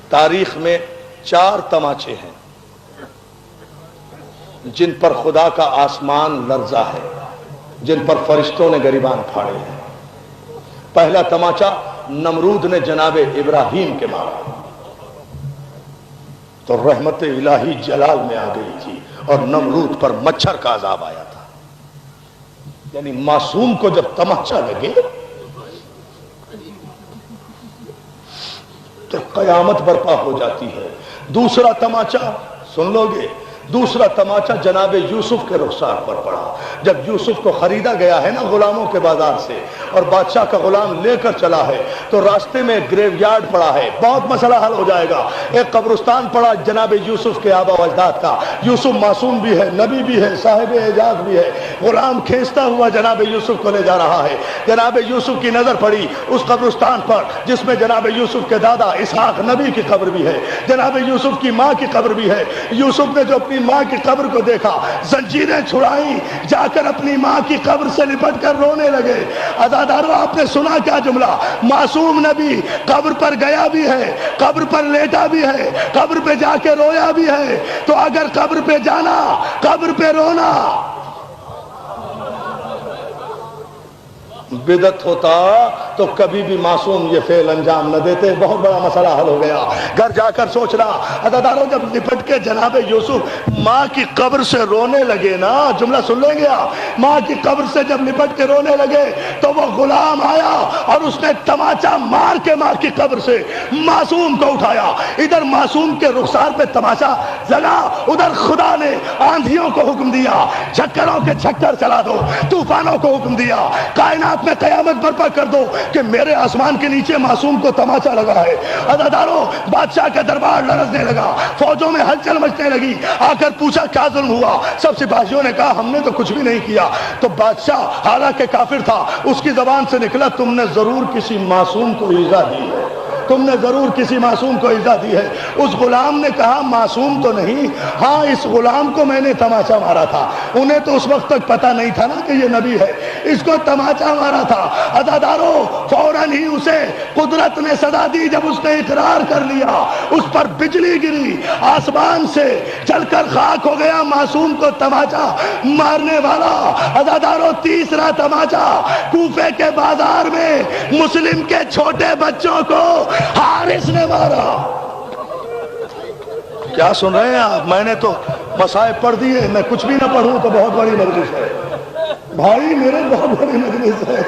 تاریخ میں 4 تماچے ہیں جن پر خدا کا آسمان لرزا ہے، جن پر فرشتوں نے گریبان پھاڑے ہیں۔ پہلا تماچا نمرود نے جناب ابراہیم کے مارا تو رحمت الہی جلال میں آ گئی تھی اور نمرود پر مچھر کا عذاب آیا تھا۔ یعنی معصوم کو جب تماچا لگے تو قیامت برپا ہو جاتی ہے۔ دوسرا تماچا سن لو گے، دوسرا تماچا جناب یوسف کے رخسار پر پڑا۔ جب یوسف کو خریدا گیا ہے نا غلاموں کے بازار سے، اور بادشاہ کا غلام لے کر چلا ہے، تو راستے میں گریو یارڈ پڑا ہے، بہت مسئلہ حل ہو جائے گا۔ ایک قبرستان پڑا جناب یوسف کے آبا و اجداد کا۔ یوسف معصوم بھی ہے، نبی بھی ہے، صاحب اعجاز بھی ہے۔ غلام کھینچتا ہوا جناب یوسف کو لے جا رہا ہے۔ جناب یوسف کی نظر پڑی اس قبرستان پر جس میں جناب یوسف کے دادا اسحاق نبی کی قبر بھی ہے، جناب یوسف کی ماں کی قبر بھی ہے۔ یوسف نے جو اپنی ماں کی قبر کو دیکھا، زنجیریں چھڑائیں، جا کر اپنی ماں کی قبر سے لپٹ کر رونے لگے۔ عزادارو، آپ نے سنا کیا جملہ؟ معصوم نبی قبر پر گیا بھی ہے، قبر پر لیٹا بھی ہے، قبر پہ جا کے رویا بھی ہے۔ تو اگر قبر پہ جانا، قبر پہ رونا بدعت ہوتا تو کبھی بھی معصوم یہ فعل انجام نہ دیتے، بہت بڑا مسئلہ حل ہو گیا۔ گھر جا کر سوچنا، عزادارو، جب لپٹ کے جناب یوسف ماں کی قبر سے رونے لگے نا، جملہ سن لیں گے آپ، ماں کی قبر سے جب لپٹ کے رونے لگے تو وہ غلام آیا اور اس نے تماچا مار کے ماں کی قبر سے معصوم کو اٹھایا۔ ادھر معصوم کے رخسار پہ تماچا لگا، ادھر خدا نے آندھیوں کو حکم دیا چکروں کے چکر چلا دو، طوفانوں کو حکم دیا، کائنات میں قیامت برپا کر دو کہ میرے آسمان کے نیچے معصوم کو تماچا لگا ہے۔ عزادارو، بادشاہ کا دربار لرزنے لگا، فوجوں میں ہلچل مچنے لگی۔ آ کر پوچھا کیا ظلم ہوا؟ سب سپاہیوں نے کہا ہم نے تو کچھ بھی نہیں کیا۔ تو بادشاہ حالانکہ کافر تھا، اس کی زبان سے نکلا تم نے ضرور کسی معصوم کو ایذا دی ہے، تم نے ضرور کسی معصوم کو ایذا دی ہے۔ اس غلام نے کہا معصوم تو نہیں، ہاں اس غلام کو میں نے تماچا مارا تھا۔ انہیں تو اس وقت تک پتا نہیں تھا نا کہ یہ نبی ہے، اس کو تماچا مارا تھا۔ عزادارو، فوراً ہی اسے قدرت نے سزا دی۔ جب اس نے اقرار کر لیا، اس پر بجلی گری، آسمان سے چل کر خاک ہو گیا معصوم کو تماچا مارنے والا۔ عزادارو، تیسرا تماچا کوفے کے بازار میں مسلم کے چھوٹے بچوں کو حارث نے مارا۔ کیا سن رہے ہیں آپ؟ میں نے تو مصائب پڑھ دیے، میں کچھ بھی نہ پڑھوں تو بہت بڑی مجلس ہے بھائی، میرے بہت بڑی مجلس ہے۔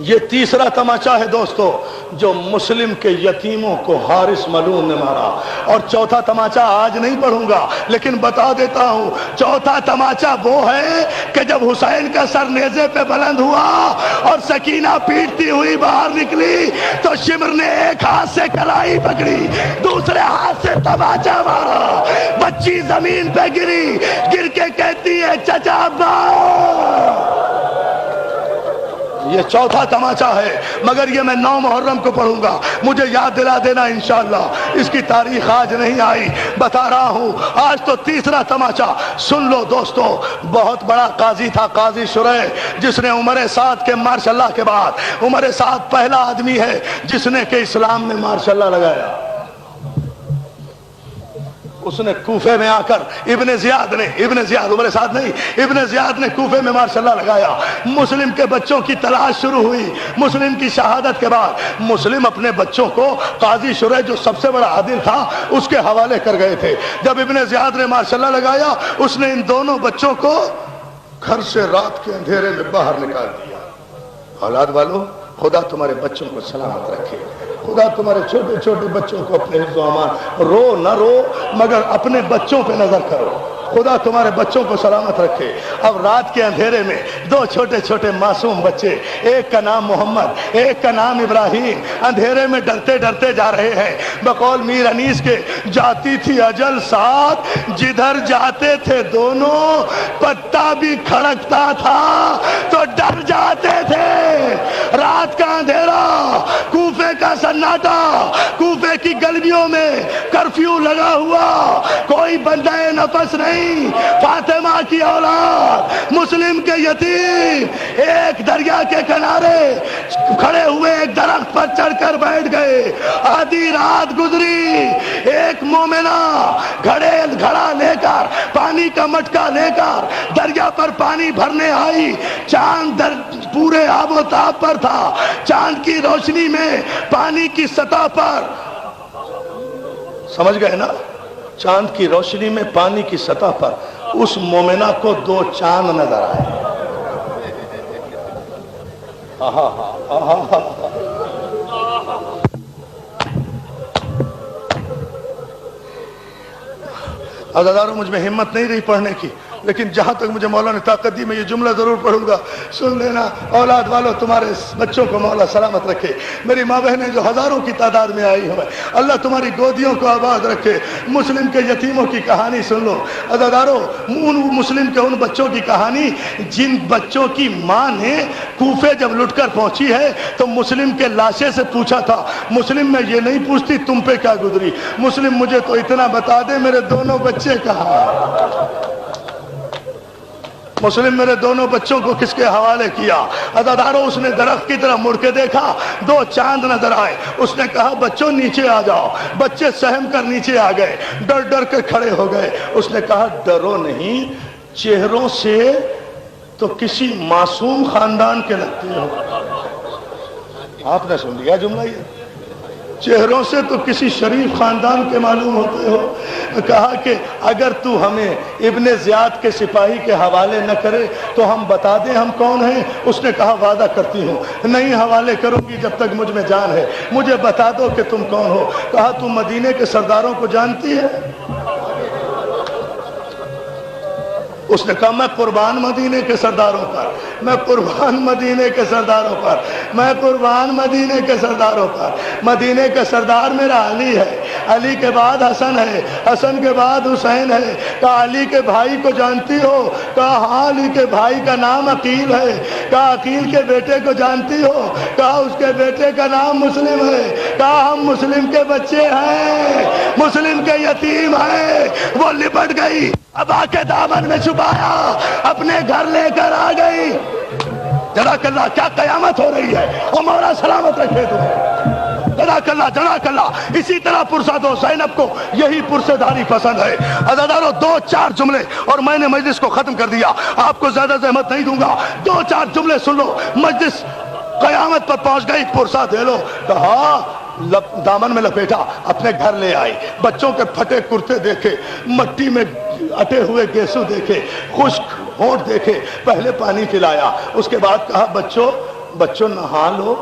یہ تیسرا تماچا ہے دوستو جو مسلم کے یتیموں کو حارث ملعون نے مارا۔ اور چوتھا تماچا آج نہیں پڑھوں گا لیکن بتا دیتا ہوں، چوتھا تماچا وہ ہے کہ جب حسین کا سر نیزے پہ بلند ہوا اور سکینہ پیٹتی ہوئی باہر نکلی تو شمر نے ایک ہاتھ سے کلائی پکڑی، دوسرے ہاتھ سے تماچا مارا، بچی زمین پہ گری، گر کے کہتی ہے چچا ابا۔ یہ چوتھا تماچا ہے، مگر یہ میں 9 محرم کو پڑھوں گا، مجھے یاد دلا دینا انشاءاللہ۔ اس کی تاریخ آج نہیں آئی، بتا رہا ہوں آج تو تیسرا تماچا۔ سن لو دوستو، بہت بڑا قاضی تھا قاضی شریح، جس نے عمر سعد کے ماشاء اللہ کے بعد، عمر سعد پہلا آدمی ہے جس نے کہ اسلام میں ماشاء اللہ لگایا۔ اس نے کوفے میں آ کر ابن زیاد عمر سعد نہیں، ابن زیاد نے کوفے میں ماشاءاللہ لگایا۔ مسلم کے بچوں کی تلاش شروع ہوئی، مسلم کی شہادت کے بعد مسلم اپنے بچوں کو قاضی شریح جو سب سے بڑا عادل تھا اس کے حوالے کر گئے تھے۔ جب ابن زیاد نے ماشاءاللہ لگایا، اس نے ان دونوں بچوں کو گھر سے رات کے اندھیرے میں باہر نکال دیا۔ اولاد والو، خدا تمہارے بچوں کو سلامت رکھے، خدا تمہارے چھوٹے چھوٹے بچوں کو اپنے حفظ و امان، رو نہ رو مگر اپنے بچوں پہ نظر کرو، خدا تمہارے بچوں کو سلامت رکھے۔ اب رات کے اندھیرے میں 2 چھوٹے چھوٹے معصوم بچے، ایک کا نام محمد ایک کا نام ابراہیم، اندھیرے میں ڈرتے ڈرتے جا رہے ہیں۔ بقول میر انیس کے، جاتی تھی اجل ساتھ، جدھر جاتے تھے دونوں پتا بھی کھڑکتا تھا تو ڈر جاتے تھے۔ رات کا اندھیرا، کوفے کا سناٹا، کوفے کی گلیوں میں کرفیو لگا ہوا، کوئی بندہ نفس نہیں۔ فاطمہ کی اولاد، مسلم کے یتیم، ایک دریا کے کنارے کھڑے ہوئے ایک درخت پر कर बैठ गए। आधी रात गुजरी, एक मोमिना घड़ा लेकर, पानी का मटका लेकर दरिया पर पानी भरने आई। चांद पूरे आबोताब पर था। चांद की रोशनी में पानी की सतह पर, समझ गए ना, चांद की रोशनी में पानी की सतह पर उस मोमिना को दो चांद नजर आए। अज़ादारों, मुझ में हिम्मत नहीं रही पढ़ने की, लेकिन जहां तक मुझे मौला ने ताकत दी मैं ये जुमला जरूर पढ़ूंगा। सुन लेना औलाद वालों, तुम्हारे बच्चों को मौला सलामत रखे। मेरी माँ बहनें जो हजारों की तादाद में आई हैं, अल्लाह तुम्हारी गोदियों को आबाद रखे। मुस्लिम के यतीमों की कहानी सुन लो अज़ादारों, मुस्लिम के उन बच्चों की कहानी जिन बच्चों की माँ ने कूफे जब लुटकर पहुंची है तो मुस्लिम के लाशे से पूछा था, मुस्लिम में ये नहीं पूछती तुम पे क्या गुजरी, मुस्लिम मुझे तो इतना बता दे मेरे दोनों बच्चे कहाँ हैं। मुस्लिम मेरे दोनों बच्चों को किसके हवाले किया। अज़ादारों, उसने दरख्त की तरफ मुड़ के देखा, दो चांद नजर आए। उसने कहा बच्चों नीचे आ जाओ। बच्चे सहम कर नीचे आ गए, डर डर के खड़े हो गए। उसने कहा डरो नहीं, चेहरों से तो किसी मासूम खानदान के लगते हो। आपने सुन लिया जुमला, ये चेहरों से तो किसी शरीफ खानदान के मालूम होते हो। कहा कि अगर तू हमें इब्ने ज़ियाद के सिपाही के हवाले न करे तो हम बता दें हम कौन हैं। उसने कहा वादा करती हूँ नहीं हवाले करूंगी जब तक मुझ में जान है, मुझे बता दो कि तुम कौन हो। कहा तू मदीने के सरदारों को जानती है। उसने कहा मैं कुर्बान मदीने के सरदारों पर, मैं कुर्बान मदीने के सरदारों पर, मैं कुर्बान मदीने के सरदारों पर। मदीने का सरदार मेरा अली है, अली के बाद हसन है, हसन के बाद हुसैन है। कहा अली के भाई को जानती हो। कहा हाँ, अली के भाई का नाम अकील है। कहा अकील के बेटे को जानती हो। कहा उसके बेटे का नाम मुस्लिम है। कहा हम मुस्लिम के बच्चे हैं, मुस्लिम के यतीम हैं। वो लिपट गई, अब आके दामन में छुपाया, अपने घर लेकर आ गई। जज़ाकल्लाह, क्या कयामत हो रही है। और मौला सलामत रखे तुम्हें। जज़ाकल्लाह, जज़ाकल्लाह। इसी तरह पुरसाद ज़ैनब को यही पुरसेदारी पसंद है। अज़ादारों, दो चार जुमले और मैंने मजलिस को खत्म कर दिया। आपको ज्यादा ज़हमत नहीं दूंगा, दो चार जुमले सुन लो। मजलिस कयामत पर पहुंच गई, पुरसा दे लो। कहा दामन में लपेटा, अपने घर ले आई। बच्चों के फटे कुर्ते देखे, मट्टी में अटे हुए गेसू देखे, खुश्क होंठ देखे। पहले पानी पिलाया, उसके बाद कहा बच्चों नहा लो।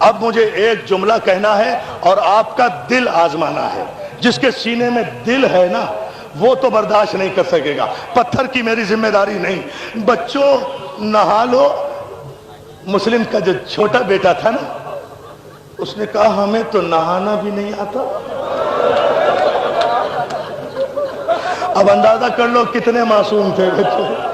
अब मुझे एक जुमला कहना है और आपका दिल आजमाना है। जिसके सीने में दिल है ना वो तो बर्दाश्त नहीं कर सकेगा, पत्थर की मेरी जिम्मेदारी नहीं। बच्चों नहा लो। मुस्लिम का जो छोटा बेटा था ना, उसने कहा हमें तो नहाना भी नहीं आता। अब अंदाजा कर लो कितने मासूम थे बच्चे।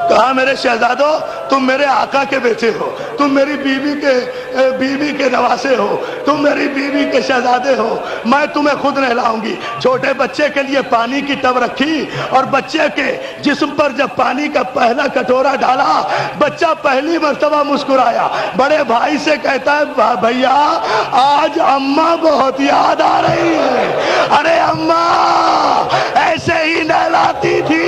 कहा मेरे शहजादो, तुम मेरे आका के बेटे हो, तुम मेरी बीवी के नवासे हो, तुम मेरी बीवी के शहजादे हो, मैं तुम्हें खुद नहलाऊंगी। छोटे बच्चे के लिए पानी की टब रखी और बच्चे के जिस्म पर जब पानी का पहला कटोरा डाला, बच्चा पहली मर्तबा मुस्कुराया। बड़े भाई से कहता है भैया आज अम्मा बहुत याद आ रही है। अरे अम्मा ऐसे ही नहलाती थी।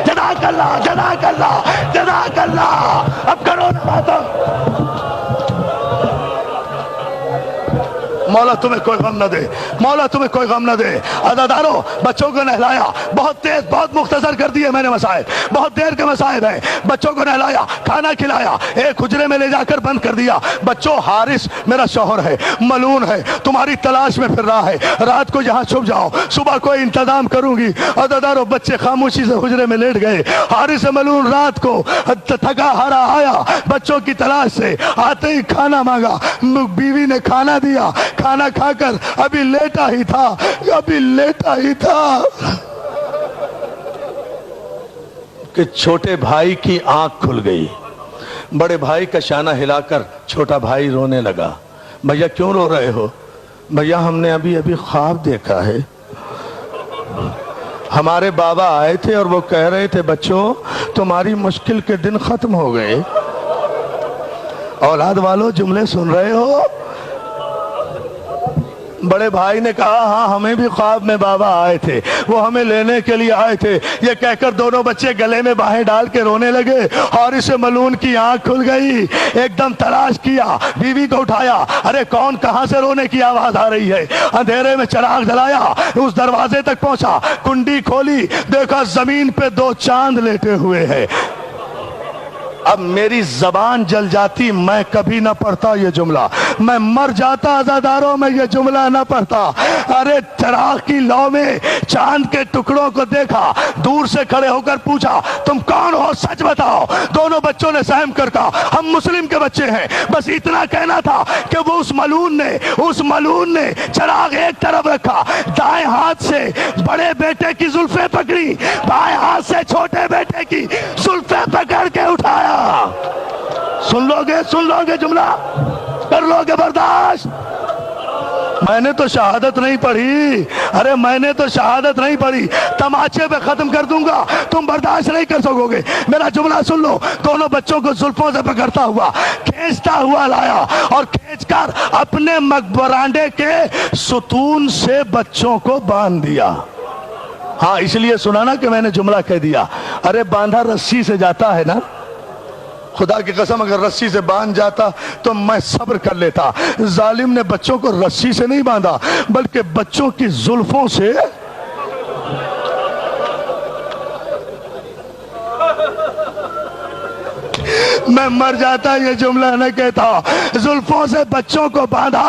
जज़ाकल्लाह, जज़ाकल्लाह, जज़ाकल्लाह। अब करो ना बात। मौला तुम्हें कोई गम न दे, मौला तुम्हें कोई गम न दे। अज़ादारों, बच्चों को नहलाया, बहुत तेज बहुत मुख्तसर कर दिए मैंने मसाइब, बहुत देर के मसाइब हैं। बच्चों को नहलाया, खाना खिलाया, एक हुजरे में ले जाकर बंद कर दिया। बच्चों हारिस मेरा शौहर है, मलून है, तुम्हारी तलाश में फिर रहा है, रात को यहाँ छुप जाओ, सुबह कोई इंतजाम करूंगी। अज़ादारों, बच्चे खामोशी से हुजरे में लेट गए। हारिस मलून रात को थका हारा आया बच्चों की तलाश से, आते ही खाना मांगा, बीवी ने खाना दिया। खाना खाकर अभी लेटा ही था कि छोटे भाई की आंख खुल गई। बड़े भाई का शाना हिलाकर छोटा भाई रोने लगा। भैया क्यों रो रहे हो? भैया हमने अभी ख्वाब देखा है, हमारे बाबा आए थे और वो कह रहे थे बच्चों तुम्हारी मुश्किल के दिन खत्म हो गए। औलाद वालों जुमले सुन रहे हो? बड़े भाई ने कहा हाँ हमें भी ख्वाब में बाबा आए थे, वो हमें लेने के लिए आए थे। ये कहकर दोनों बच्चे गले में बाहें डाल के रोने लगे और इसे मलून की आंख खुल गई। एकदम तलाश किया, बीवी को उठाया, अरे कौन कहां से रोने की आवाज आ रही है। अंधेरे में चिराग जलाया, उस दरवाजे तक पहुंचा, कुंडी खोली, देखा जमीन पे 2 चांद लेटे हुए हैं। अब मेरी जबान जल जाती, मैं कभी ना पढ़ता ये जुमला, मैं मर जाता अज़ादारों में ये जुमला ना पढ़ता। अरे चिराग की लौ में चांद के टुकड़ों को देखा, दूर से खड़े होकर पूछा तुम कौन हो, सच बताओ। दोनों बच्चों ने सहम कर कहा हम मुस्लिम के बच्चे हैं। बस इतना कहना था कि वो उस मलून ने चिराग एक तरफ रखा, दाएं हाथ से बड़े बेटे की जुल्फे पकड़ी, बाएं हाथ से छोटे बेटे की जुल्फे पकड़ के उठाया। सुन लोगे जुमला, कर लोगे बर्दाश्त? मैंने तो शहादत नहीं पढ़ी, अरे मैंने तो शहादत नहीं पढ़ी, तमाचे पे खत्म कर दूंगा, तुम बर्दाश्त नहीं कर सकोगे। मेरा जुमला सुन लो। दोनों बच्चों को जुल्फों से पकड़ता हुआ, खींचता हुआ लाया और खींचकर अपने मकबरांडे के सुतून से बच्चों को बांध दिया। हाँ इसलिए सुना ना कि मैंने जुमला कह दिया। अरे बांधा रस्सी से जाता है ना, खुदा की कसम अगर रस्सी से बांध जाता तो मैं सब्र कर लेता। जालिम ने बच्चों को रस्सी से नहीं बांधा बल्कि बच्चों की जुल्फों से। मैं मर जाता ये जुमला न कहता। जुल्फों से बच्चों को बांधा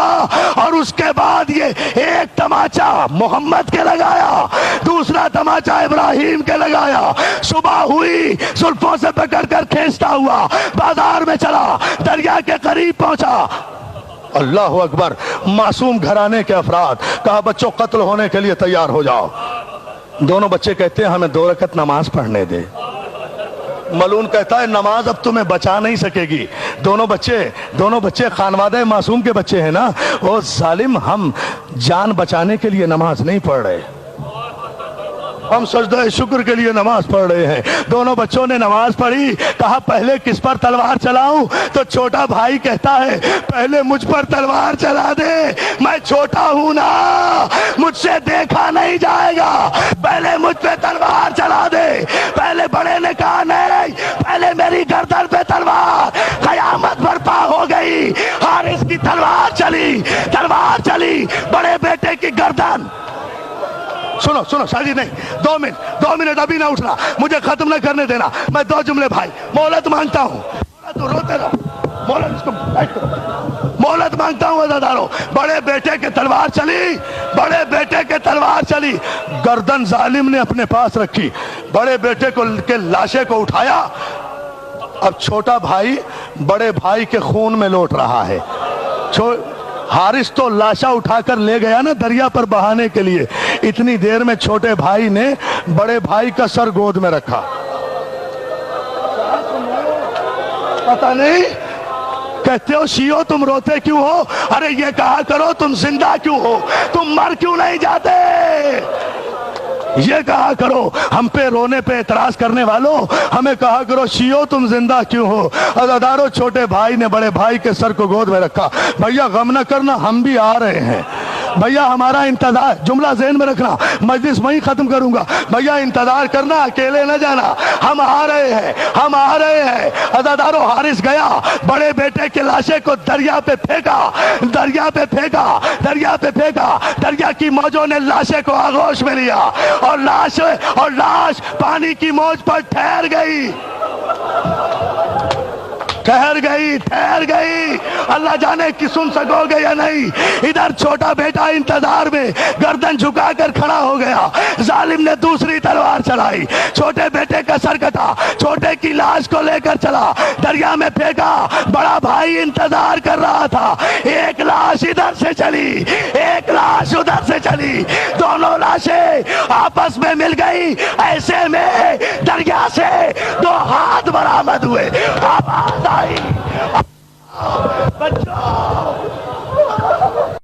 और उसके बाद ये एक तमाचा मोहम्मद के लगाया, दूसरा तमाचा इब्राहिम के लगाया। सुबह हुई, जुल्फों से पकड़कर खींचता हुआ बाजार में चला, दरिया के करीब पहुंचा। अल्लाह अकबर। मासूम घराने के अफराद, कहा बच्चों कत्ल होने के लिए तैयार हो जाओ। दोनों बच्चे कहते हैं हमें 2 रकत नमाज पढ़ने दे। मलून कहता है नमाज अब तुम्हें बचा नहीं सकेगी। दोनों बच्चे खानवादे मासूम के बच्चे हैं ना। ओ जालिम, हम जान बचाने के लिए नमाज नहीं पढ़ रहे, हम सजदा शुक्र के लिए नमाज पढ़ रहे हैं। दोनों बच्चों ने नमाज पढ़ी। कहा पहले किस पर तलवार चलाऊं? तो छोटा भाई कहता है पहले मुझ पर तलवार चला दे, मैं छोटा हूं ना, मुझसे देखा नहीं जाएगा, पहले मुझ पे तलवार चला दे। पहले बड़े ने कहा नहीं, पहले मेरी गर्दन पे तलवार। कयामत बर्पा हो गई। हारिस की तलवार चली, बड़े बेटे की गर्दन। सुनो शादी नहीं, 2 मिनट अभी ना उठना, मुझे खत्म न करने देना। मैं 2 जुमले भाई मोहलत मांगता हूँ। तू रोते रहो, मोहलत मांगता हूँ अज़ादारों। बड़े बेटे के तलवार चली, गर्दन जालिम ने अपने पास रखी, बड़े बेटे को के लाशे को उठाया। अब छोटा भाई बड़े भाई के खून में लौट रहा है। हारिस तो लाशा उठाकर ले गया ना दरिया पर बहाने के लिए, इतनी देर में छोटे भाई ने बड़े भाई का सर गोद में रखा। पता नहीं, कहते हो शियो तुम रोते क्यों हो? अरे ये कहा करो तुम जिंदा क्यों हो, तुम मर क्यों नहीं जाते? ये कहा करो हम पे रोने पे एतराज करने वालों, हमें कहा करो शियो तुम जिंदा क्यों हो। अज़ादारों, छोटे भाई ने बड़े भाई के सर को गोद में रखा। भैया गम न करना, हम भी आ रहे हैं। भैया हमारा इंतजार, जुमला ज़हन में रखना, मजलिस वहीं खत्म करूंगा। भैया इंतजार करना, अकेले न जाना, हम आ रहे हैं। अज़ादारों, हारिस गया, बड़े बेटे के लाशे को दरिया पे फेंका। दरिया की मौजों ने लाशे को आगोश में लिया और लाश पानी की मौज पर ठहर गई। अल्लाह जाने कि सुन सकोगे या नहीं। इधर छोटा बेटा इंतजार में गर्दन झुकाकर खड़ा हो गया। जालिम ने दूसरी तलवार चलाई, छोटे बेटे का सर कटा, छोटे की लाश को लेकर चला, दरिया में फेंका। बड़ा भाई इंतजार कर रहा था। एक लाश इधर से चली, एक लाश उधर से चली, दोनों लाशें आपस में मिल गई। ऐसे में दरिया से 2 हाथ बरामद हुए। आवाज आई, बच्चों